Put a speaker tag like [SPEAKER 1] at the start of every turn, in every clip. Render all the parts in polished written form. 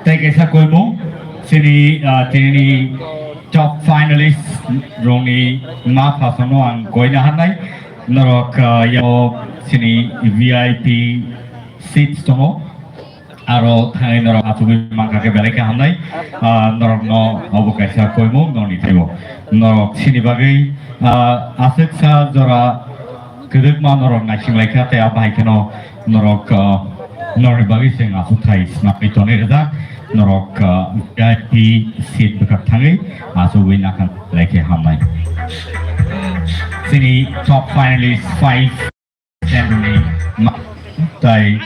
[SPEAKER 1] Tay cái sa cuối mũ sini tini top finalist rongi ma pasonoang goina hanai norok yo sini VIP seats tongo aro thai norok atubi mangka ke belai ke hanai norok no obukai sa cuối mũ noni tebo norok sini bagai asik sa jora kedek ma norok nashing laika te abai keno norok Nori bagi sing aku thai snak itu ni reda norok VIP seat bekat tangi asu win akan lagi hamai. Sini top finalist 5 January tai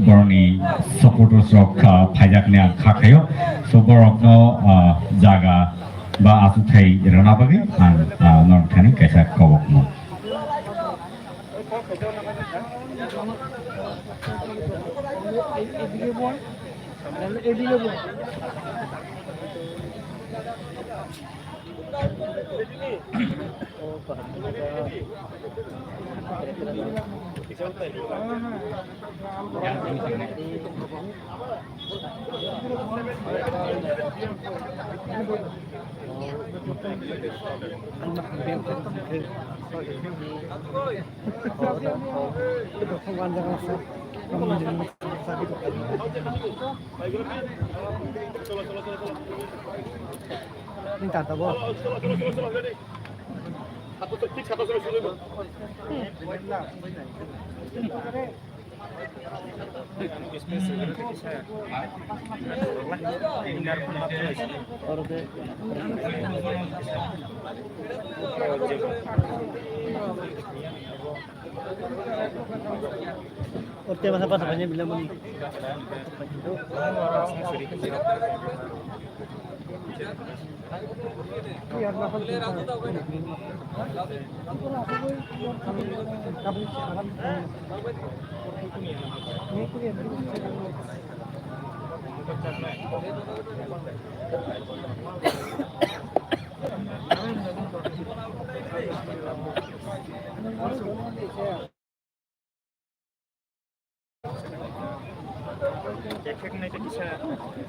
[SPEAKER 1] boroni supporters rok pajak ni khakayo so borok no jaga ba asu thai rana bagi an norok thani kaisa kobok no.
[SPEAKER 2] Minta tabo. और क्या मसा पास बने बिल्ला money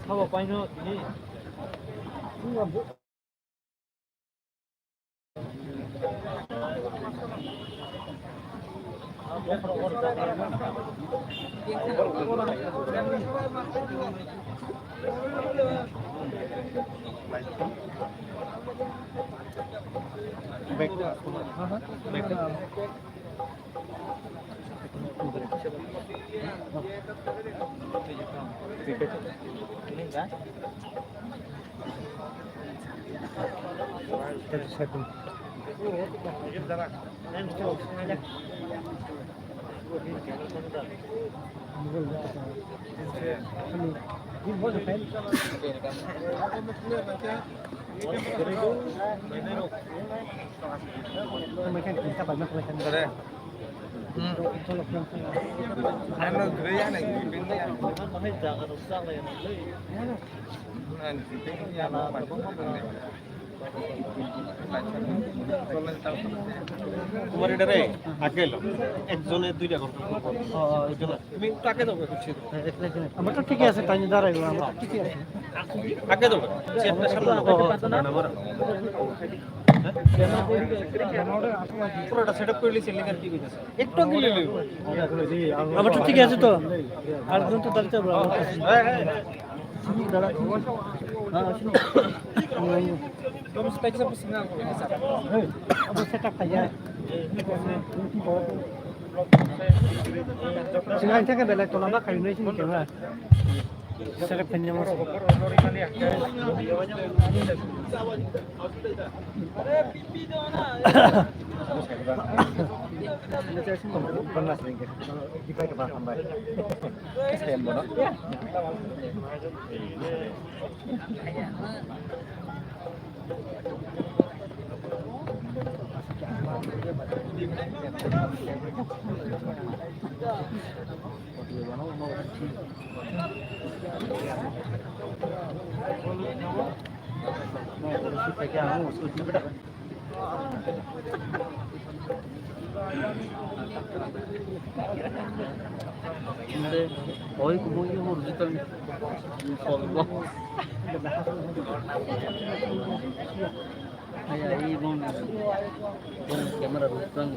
[SPEAKER 2] How about no? তোমার এটা রে আগে লো একজনে দুইটা করতে তুমি তো আগে দাও কিছু আমার তো ঠিকই আছে টাইম দাঁড়াইবো আমার ঠিকই আছে আগে দাও চেপটা সামনে না আমার পুরোটা সেটআপ করে লিছি লিগার কি কইতাছে একটু আগে লইলো আমার তো ঠিকই আছে তো আর কোন তো দাঁড়াতে হবে হ্যাঁ হ্যাঁ দাঁড়া হ্যাঁ আসুন Vamos pegar para cima agora. Você tá caindo. Senang cakap bela tolong nak kayu ni sini kena.
[SPEAKER 3] Sarap niya mo. Panas ringgit. Di pa ka ba tambay? Kasi mo no?
[SPEAKER 4] 근데 거의 구멍이 모르겠다니 follow kayak ibon kamera rupang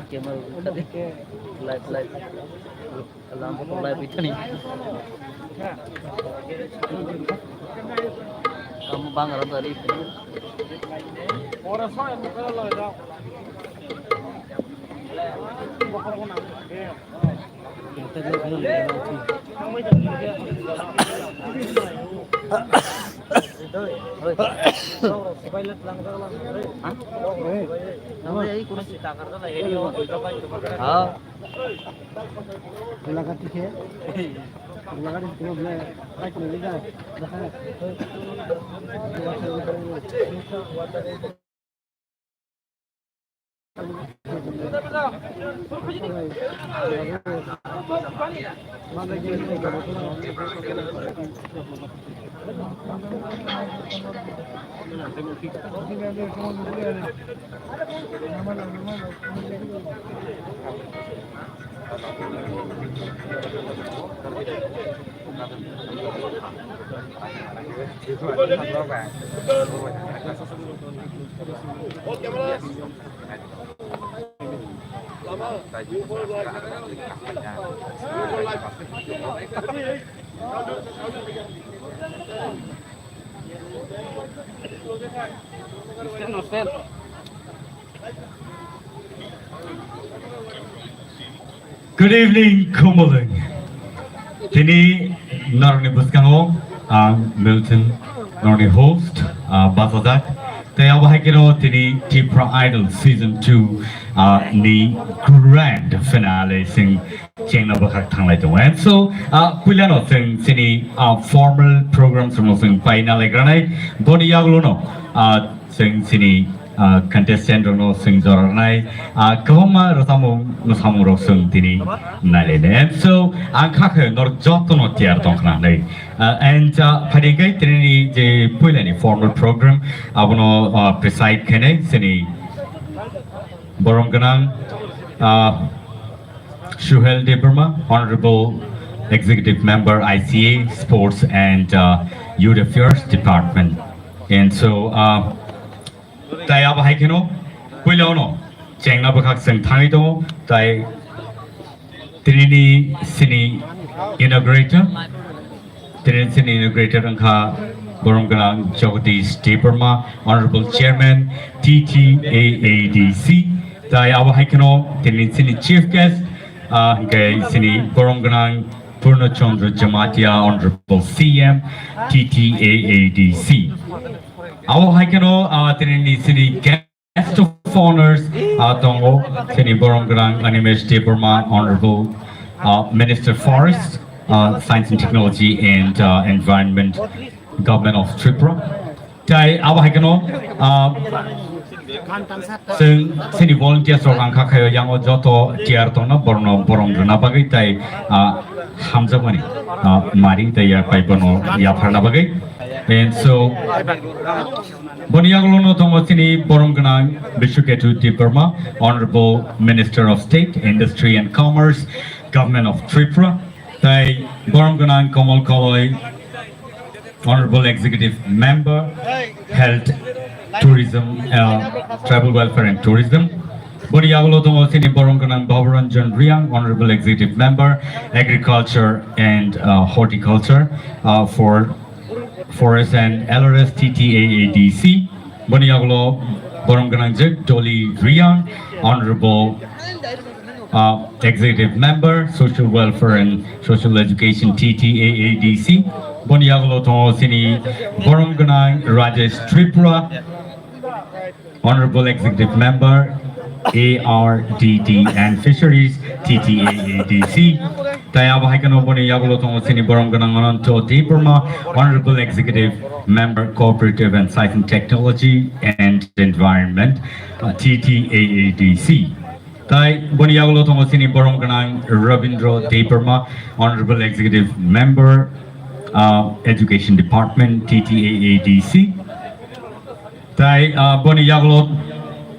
[SPEAKER 4] kamera tadi live lampu live itu nih kamu bangaran tadi
[SPEAKER 3] Orang saya bukan lah dah. Kita dia belum pilot lang daw lang.
[SPEAKER 4] nama yai kurang cerita karena lah ini
[SPEAKER 3] Belakang tiga. Belakang itu boleh. Baik ni dah.
[SPEAKER 1] Good evening, Kumuling. Tini narni buskango ang Milton narni host Basadak. Kaya bahagiro tini Tipra Idol Season 2 ni grand finale sing chengna bakak thanglai dong. And so kuilano sing formal programs from sing final granai boni yaglo no sing contestant no sing joranai kawma rasamu ro sing tini nalene. And so angkha nor joto no tiar tong khna nei and phadegai tini je puilani formal program abono preside khane sini Boromganang Shuhel Deburma, Honorable Executive Member ICA Sports and Youth Affairs Department. And so tai aba haikeno puilono chengna bakak sing thaido tai trini sini inaugurator angka Boromganang Jagadish Deburma, Honorable Chairman TTAADC. Tai aba haikeno sini chief guest sini Boromganang Purna Chandra Jamatia, Honorable CM TTAADC. Aba haikeno sini guest of honors tongo sini Boromganang Animesh Deburma, Honorable Minister Forest, Science and Technology and Environment, Government of Tripura. Tai aba haikeno sini volunteers orang kakak yang joto tiar tona borong rana bagai tai hamza bani mari tai ya pai bono ya farna bagai. And so boniaglono tongo sini borong gana Bishuketu Deburma, Honorable Minister of State, Industry and Commerce, Government of Tripura. Tai borong gana Komal Koloi, Honorable Executive Member, Health, Tourism, Travel Welfare and Tourism. Boniaglo tongo sini borong gana Bavaranjan Riang, Honorable Executive Member, Agriculture and Horticulture for Forest and LRS TTAADC. Boniaglo Boromganangjik Dolly Riang, Honorable Executive Member, Social Welfare and Social Education TTAADC. Boniaglo Tongo Sini Boromganang Rajesh Tripura, Honorable Executive Member ARDD and Fisheries TTAADC. Tayaba Haikano Boniaglo Tongo Sini Boromganang Ananto Deburma, Honorable Executive Member Cooperative and Science and Technology and Environment TTAADC. Tai Boniaglo Tongo Sini Boromganang Rabindro Deburma, Honorable Executive Member Education Department TTAADC. Tai Boniaglo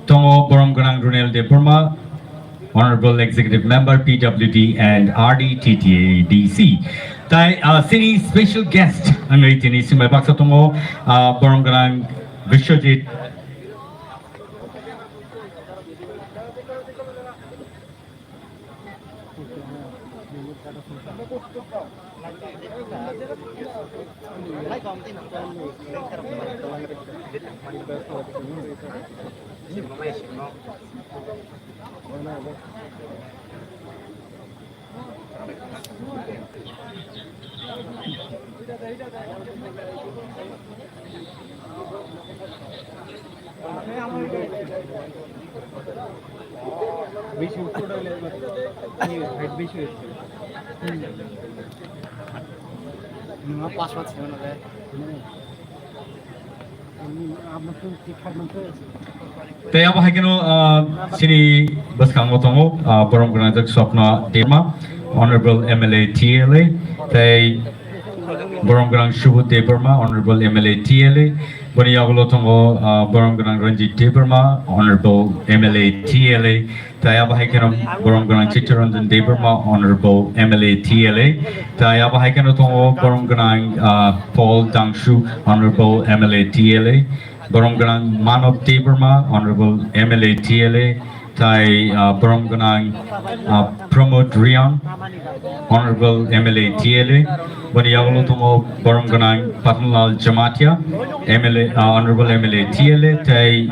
[SPEAKER 1] Tongo Boromganang Runel Deburma, Honorable Executive Member PWD and RD TTAADC. Tai Sini special guest Angai Tini Simai Baksa Tongo Boromganang Vishwajit Taya apa hakino sini baskango tongo Boromganang Swapna Dema, Honorable MLA TLA. Tay Boromganang Shubut Deburma, Honorable MLA TLA. Boniaglo tongo Boromganang Ranjit Deburma, Honorable MLA TLA. Taya apa hakino Boromganang Chicharanjan Deburma, Honorable MLA TLA. Taya apa hakino tongo Boromganang Paul Dangshu, Honorable MLA TLA. Boromganang Manop Deburma, Honorable MLA TLA. Tai Boromganang Pramod Riang, Honorable MLA TLA. Boniaglo Tongo Boromganang Patanlal Jamatia, MLA Honorable MLA TLA. Tai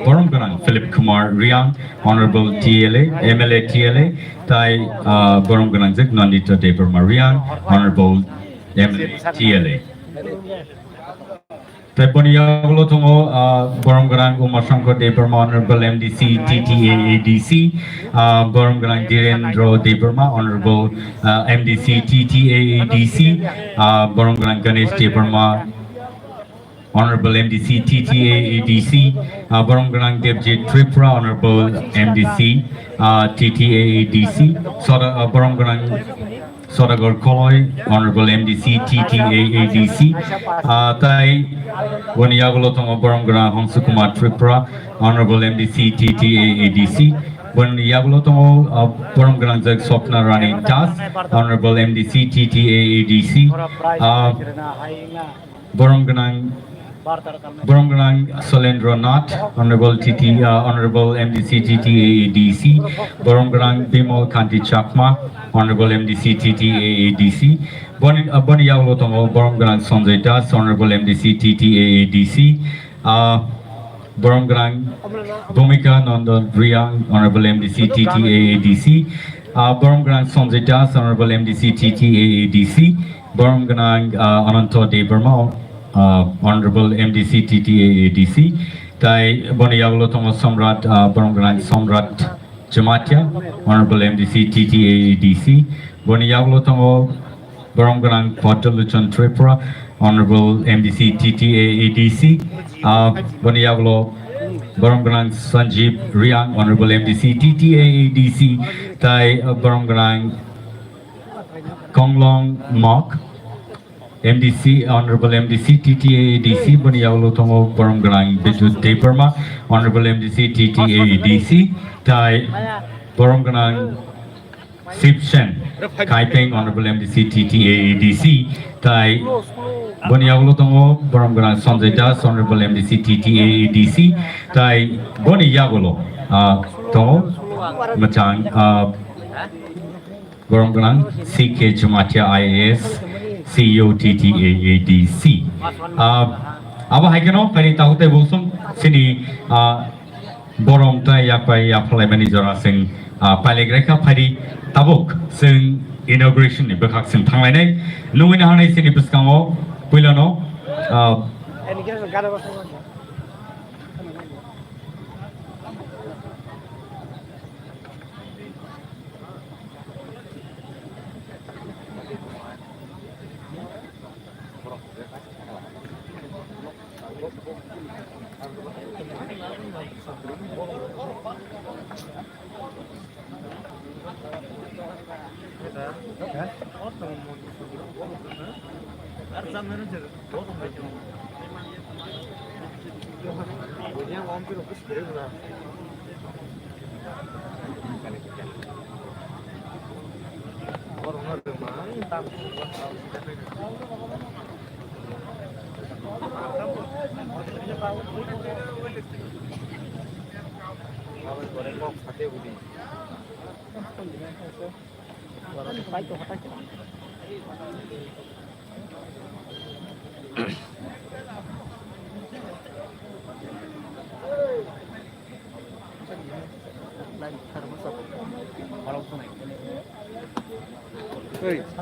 [SPEAKER 1] Boromganang Philip Kumar Riang, Honorable TLA MLA TLA. Tai Boromganang Zik Nandita Deburma Riang, Honorable MLA TLA. Boniaglo Tongo Boromganang Umashankar Deburma, Honorable MDC TTAADC. Boromganang Dhirendra Deburma, Honorable MDC TTAADC. Boromganang Ganesh Deburma, Honorable MDC TTAADC. Boromganang Devjit Tripura, Honorable MDC TTAADC. Boromganang Sodagar Koloi, Honorable MDC TTAADC. Tai Boniaglo Tongo Boromganang Hongsukumar Tripura, Honorable MDC TTAADC. Boniaglo Tongo Boromganang Jag Swapna Rani Das, Honorable MDC TTAADC. Boromganang Solendra Nath, Honorable Honorable MDC TTAADC. Boromganang Bimal Kanti Chakma, Honorable MDC TTAADC. Boniaglo Tongo Boromganang Sanjay Das, Honorable MDC TTAADC. Boromganang Bhumika Nandan Riang, Honorable MDC TTAADC. Boromganang Sanjay Das, Honorable MDC TTAADC. Boromganang Ananto Deburma, Honorable MDC TTAADC. Tai Boniaglo Tongo Samrat Boromganang Samrat Jamatia, Honorable MDC TTAADC. Boniaglo Tongo Boromganang Potaluchan Tripura, Honorable MDC TTAADC. Boniaglo Boromganang Sanjeev Riang, Honorable MDC TTAADC. Tai Boromganang Konglong Mok, MDC, Honorable MDC TTAADC. Boniaglo Tongo Boromganang Bijut Deburma, Honorable MDC TTAADC. Tai Boromganang Sipshen Kaipeng, Honorable MDC TTAADC. Tai Boniaglo Tongo Boromganang Sanjay Das, Honorable MDC TTAADC. Tai Boniaglo Tongo Machang Boromganang CK Jamatia IAS CEO TTAADC. Aba haikeno kani tahute bulsum sini borong ta yapai yaplai manager sing palegreka phari tabuk sing inauguration ni bekak sing thanglai nungui na hanai sini buskango puilano
[SPEAKER 3] Ini kira negara apa semua?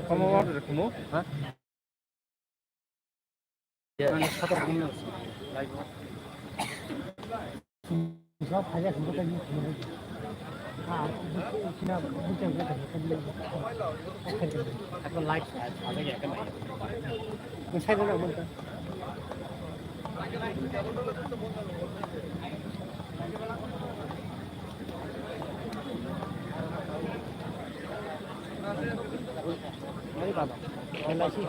[SPEAKER 2] ¿Cómo va? ¿Cómo?
[SPEAKER 3] सब फायदा हमको करनी चाहिए हाँ इतना बुझे हुए करनी अपन लाइट आगे क्या करना है मैं साइड में बोलता नहीं बाबा LIC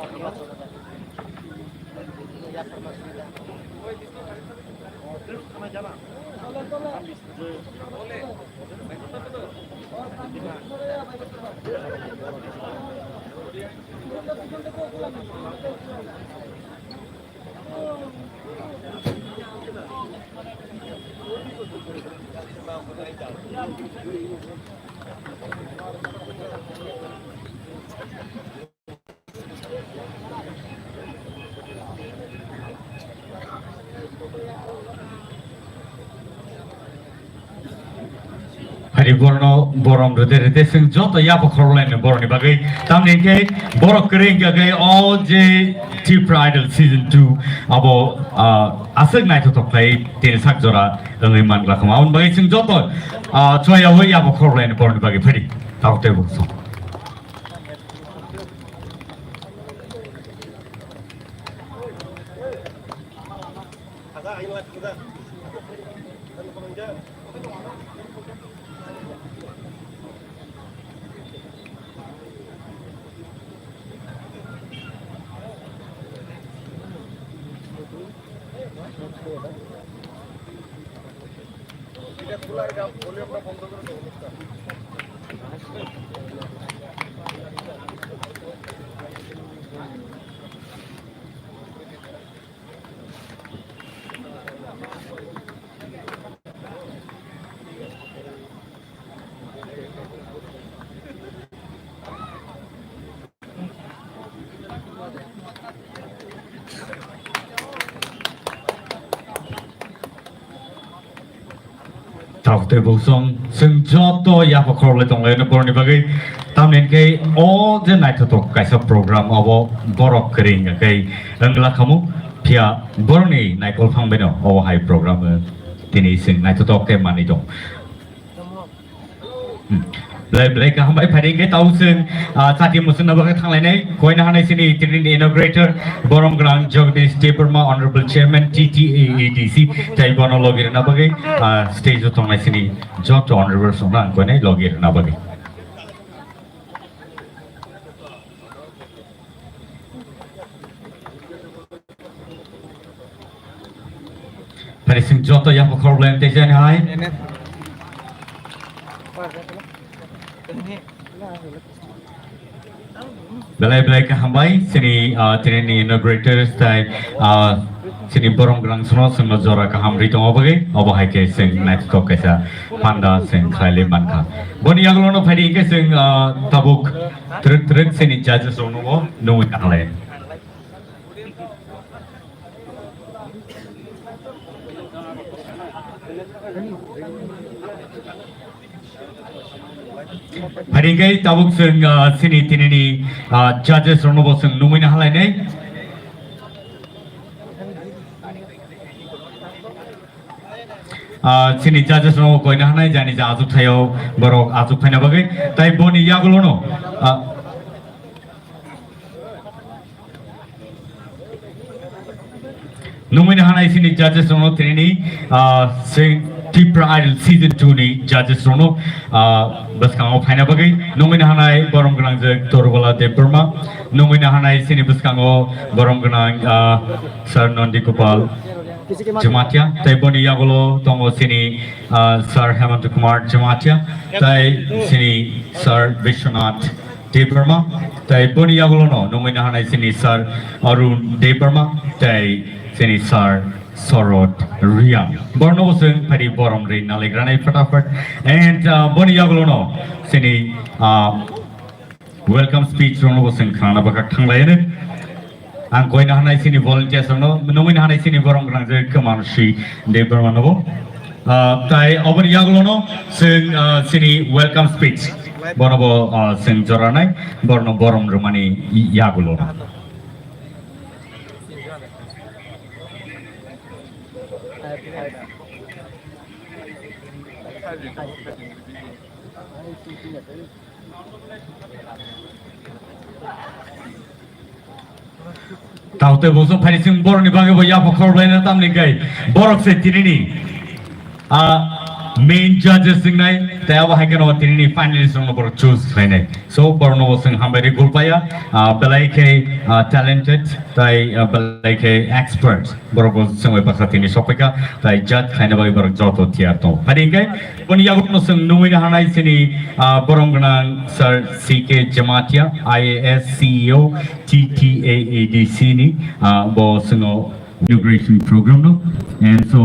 [SPEAKER 1] hari borno borom rede sing joto yabo khorlen boroni bagai tamne ke borok kering ke all je T Pride season 2 abo asek nai to play tin sak jora ngai man la khama un bagai sing joto choya ho yabo khorlen boroni bagai phari taute bo so taute bo song sing joto yabo khorle tongle no boroni bagai tamne ke all the night to kaisa program abo borok kering kai angla khamu pia boroni naikol phangbeno o hai program tini sing night to ke mani dong lai ka hambai phading ke tau sing chati musun na bagai thanglai nei koina hanai sini tinin inaugurator borom grang jagdish deparma honorable chairman TTAADC tai bono logir na bagai stage to ngai sini job to honorable sonang koina logir na bagai phading sing joto yabo khorlen te jan hai belai ka hambai sini tini inaugurator stay sini borong grang sono sing jora ka hamri tong obagai obahai ke sing night to kaisa panda sing khaile manka boni aglo no phadi ke sing tabuk truk sini judges ono no kangle Haringay tabuk sing sini tinini judges rono bo sing numina halai nei. Sini judges rono koi na hanai jani ja azuk thayo borok azuk thaina bagai tai boni yagulo no. Numina hanai sini judges rono tinini sing Tipra Idol Season 2 ni judges rono baskango phaina bagai numina hanai borom ganang je Torwala Debrma numina hanai sini baskango borom ganang Sir Nondi Gopal Jamatia tai boni yagulo tongo sini Sir Hemant Kumar Jamatia tai sini Sir Vishwanath Debrma tai boni yagulo no numina hanai sini Sir Arun Debrma tai sini Sir Sorot Ria Borno sing pari borom rin naligranai fatafat and boni yagulo no sini welcome speech rono sing khana baka thanglai ne ang koi na hanai sini volunteers rono nomin hanai sini borom grang je kamanshi Debrma no tai obon yagulo no sing sini welcome speech bonobo sing joranai borno borom rumani yagulo no Taute boso parising boroni bage bo ya pokhor baina tamni gai borok se tinini main judges sing nai tayaba hagen o tinini finalist no bor choose nai so borno sing hambari gulpaya belai ke talented tai belai ke expert borok sing oi pakha tini sopeka tai judge khaina bai borok joto tiar to paringai boni yagut no sing nuina hanai sini borong ganang Sir CK Jamatia IAS CEO TTAADC ni bo singo integration program no and so